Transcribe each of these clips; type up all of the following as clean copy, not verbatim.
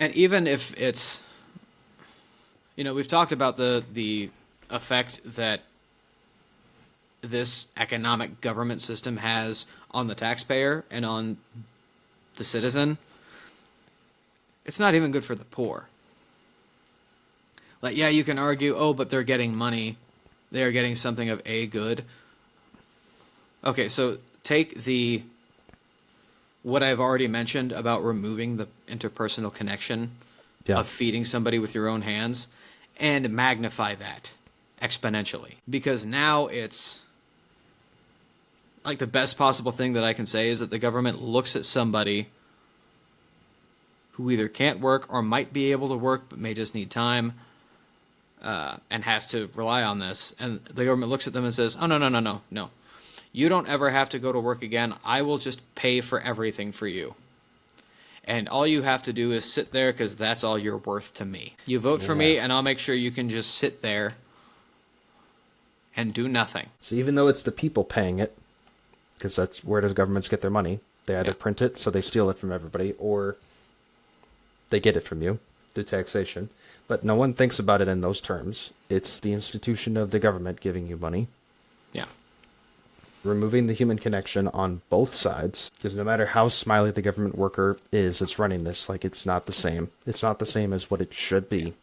And even if it's, we've talked about the effect that this economic government system has on the taxpayer and on the citizen. It's not even good for the poor. Like, yeah, you can argue, oh, but they're getting money. They are getting something of a good. Okay, so take what I've already mentioned about removing the interpersonal connection of feeding somebody with your own hands and magnify that exponentially. Because now it's like the best possible thing that I can say is that the government looks at somebody who either can't work or might be able to work but may just need time and has to rely on this. And the government looks at them and says, oh, no. You don't ever have to go to work again. I will just pay for everything for you. And all you have to do is sit there because that's all you're worth to me. You vote for me and I'll make sure you can just sit there and do nothing. So even though it's the people paying it, because that's where does governments get their money? They either print it, so they steal it from everybody, or they get it from you through taxation. But no one thinks about it in those terms. It's the institution of the government giving you money. Yeah. Removing the human connection on both sides, because no matter how smiley the government worker is that's running this, like, it's not the same. It's not the same as what it should be.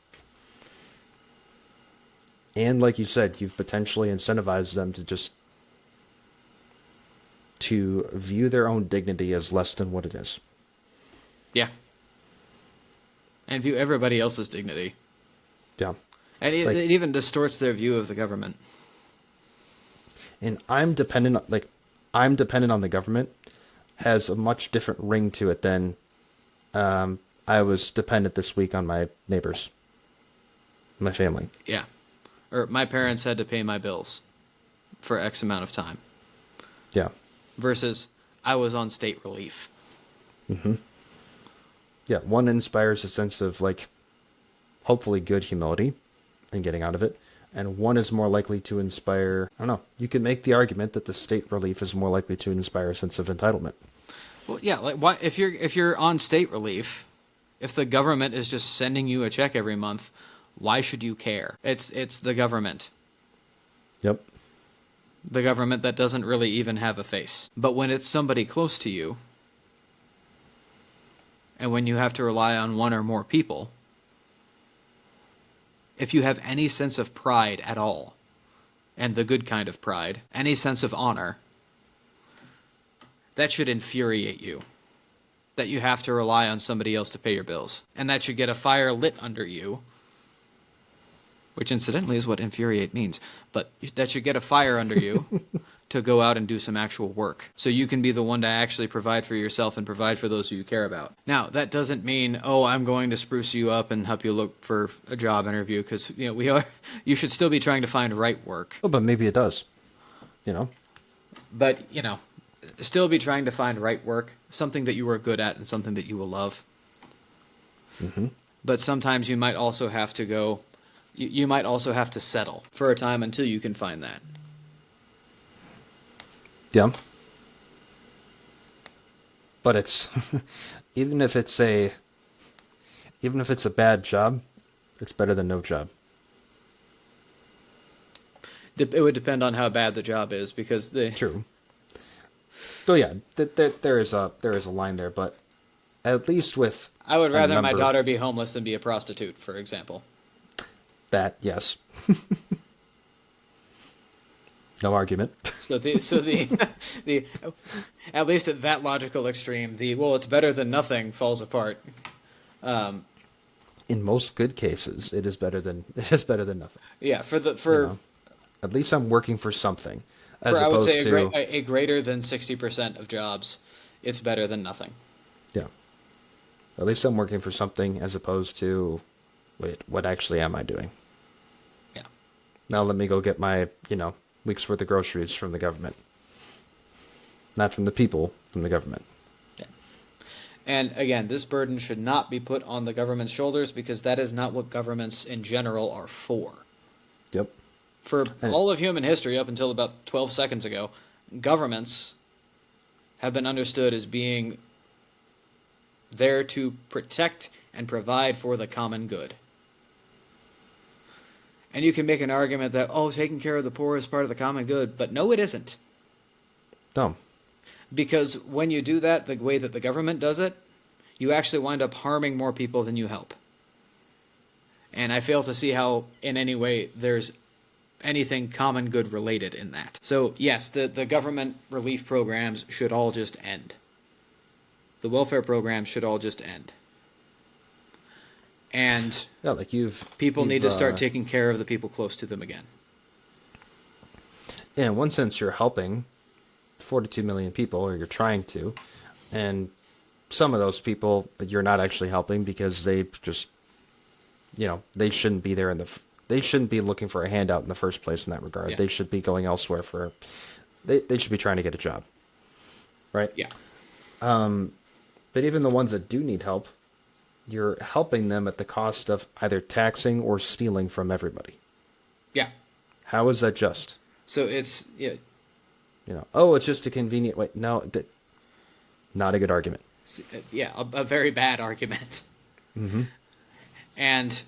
And like you said, you've potentially incentivized them to view their own dignity as less than what it is. Yeah. And view everybody else's dignity. Yeah. And it even distorts their view of the government. And I'm dependent on the government has a much different ring to it than I was dependent this week on my neighbors, my family. Yeah. Or my parents had to pay my bills for X amount of time. Yeah. Versus I was on state relief. Mm-hmm. Yeah, one inspires a sense of, like, hopefully good humility and getting out of it. And one is more likely to inspire, I don't know, you could make the argument that the state relief is more likely to inspire a sense of entitlement. Well, yeah, like why if you're on state relief, if the government is just sending you a check every month, why should you care? It's the government. Yep. The government that doesn't really even have a face. But when it's somebody close to you, and when you have to rely on one or more people, if you have any sense of pride at all, and the good kind of pride, any sense of honor, that should infuriate you. That you have to rely on somebody else to pay your bills. And that should get a fire lit under you, which incidentally is what infuriate means, but that should get a fire under you to go out and do some actual work. So you can be the one to actually provide for yourself and provide for those who you care about. Now, that doesn't mean, oh, I'm going to spruce you up and help you look for a job interview, because you should still be trying to find right work. Oh, but maybe it does. But, still be trying to find right work, something that you are good at and something that you will love. Mm-hmm. But sometimes you might also have to go, you might also have to settle for a time until you can find that. Yeah. But it's even if it's a bad job, it's better than no job. It would depend on how bad the job is, because True. So yeah, there is a line there, but at least with I would rather my daughter be homeless than be a prostitute, for example. That, yes. No argument. So the at least at that logical extreme, it's better than nothing falls apart. In most good cases, it is better than nothing. Yeah, at least I'm working for something, I would say a greater than 60% of jobs, it's better than nothing. Yeah. At least I'm working for something, as opposed to, wait, what actually am I doing? Yeah. Now let me go get my, week's worth of groceries from the government. Not from the people, from the government. Yeah. And again, this burden should not be put on the government's shoulders, because that is not what governments in general are for. Yep. For all of human history, up until about 12 seconds ago, governments have been understood as being there to protect and provide for the common good. And you can make an argument that, oh, taking care of the poor is part of the common good, but no, it isn't. No. Because when you do that the way that the government does it, you actually wind up harming more people than you help. And I fail to see how, in any way, there's anything common good related in that. So, yes, the government relief programs should all just end. The welfare programs should all just end. And Yeah, like people need to start taking care of the people close to them again. Yeah, in one sense, you're helping 42 million people, or you're trying to, and some of those people you're not actually helping because they just, they shouldn't be there they shouldn't be looking for a handout in the first place in that regard. Yeah. They should be going elsewhere they should be trying to get a job, right? Yeah. But even the ones that do need help, you're helping them at the cost of either taxing or stealing from everybody. Yeah. How is that just? So it's... Yeah, it's just a convenient way. No, not a good argument. yeah, a very bad argument. Mm-hmm. And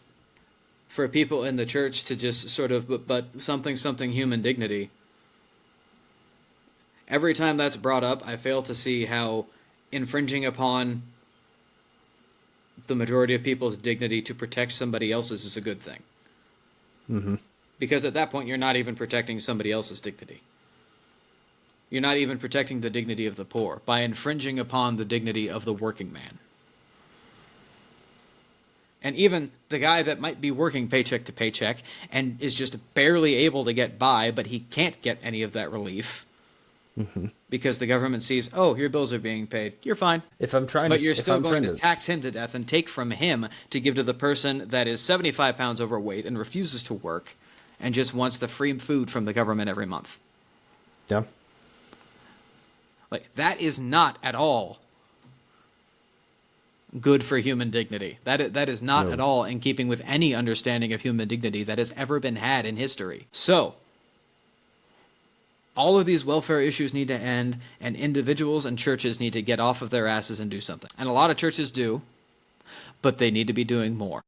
for people in the church to just sort of, but something human dignity, every time that's brought up, I fail to see how infringing upon the majority of people's dignity to protect somebody else's is a good thing. Mm-hmm. Because at that point, you're not even protecting somebody else's dignity. You're not even protecting the dignity of the poor by infringing upon the dignity of the working man. And even the guy that might be working paycheck to paycheck and is just barely able to get by, but he can't get any of that relief because the government sees, oh, your bills are being paid. You're fine. But you're still going to tax him to death and take from him to give to the person that is 75 pounds overweight and refuses to work and just wants the free food from the government every month. Yeah. Like, that is not at all good for human dignity. That is not at all in keeping with any understanding of human dignity that has ever been had in history. So, all of these welfare issues need to end, and individuals and churches need to get off of their asses and do something. And a lot of churches do, but they need to be doing more.